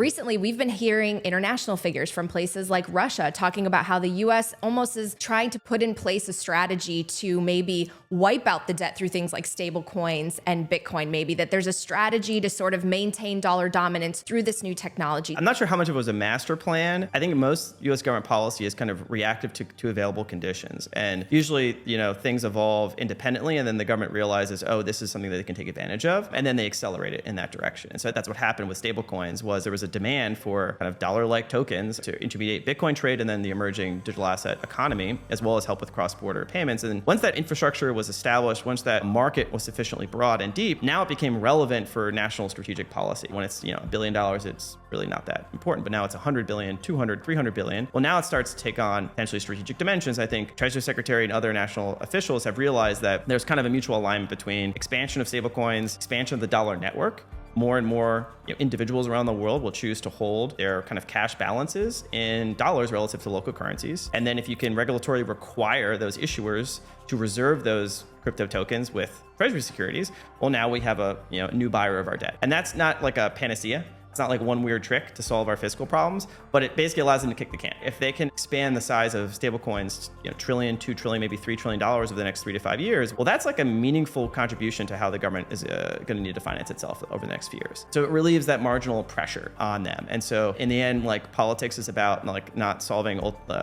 Recently, we've been hearing international figures from places like Russia talking about how the US almost is trying to put in place a strategy to maybe wipe out the debt through things like stable coins and Bitcoin, maybe that there's a strategy to sort of maintain dollar dominance through this new technology. I'm not sure how much of it was a master plan. I think most US government policy is kind of reactive to available conditions. And usually, things evolve independently and then the government realizes, oh, this is something that they can take advantage of. And then they accelerate it in that direction. And so that's what happened with stablecoins was there was a demand for kind of dollar-like tokens to intermediate Bitcoin trade and then the emerging digital asset economy, as well as help with cross-border payments. And once that infrastructure was established, once that market was sufficiently broad and deep, now it became relevant for national strategic policy. When it's $1 billion, it's really not that important. But now it's 100 billion, 200, 300 billion. Well, now it starts to take on potentially strategic dimensions. I think Treasury Secretary and other national officials have realized that there's kind of a mutual alignment between expansion of stablecoins, expansion of the dollar network. More and more individuals around the world will choose to hold their kind of cash balances in dollars relative to local currencies. And then if you can regulatorily require those issuers to reserve those crypto tokens with treasury securities, well, now we have a new buyer of our debt. And that's not like a panacea. It's not like one weird trick to solve our fiscal problems, but it basically allows them to kick the can. If they can expand the size of stablecoins, trillion, 2 trillion, maybe $3 trillion over the next 3 to 5 years, well, that's like a meaningful contribution to how the government is going to need to finance itself over the next few years. So it relieves that marginal pressure on them. And so in the end, politics is about not solving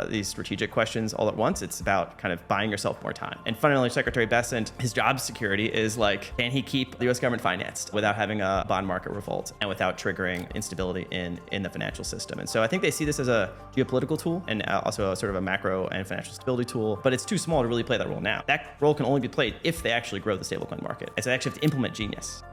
these strategic questions all at once. It's about kind of buying yourself more time. And fundamentally, Secretary Bessent, his job security is can he keep the US government financed without having a bond market revolt and without triggering instability in the financial system. And so I think they see this as a geopolitical tool and also a sort of a macro and financial stability tool, but it's too small to really play that role now. That role can only be played if they actually grow the stablecoin market. And so they actually have to implement Genius.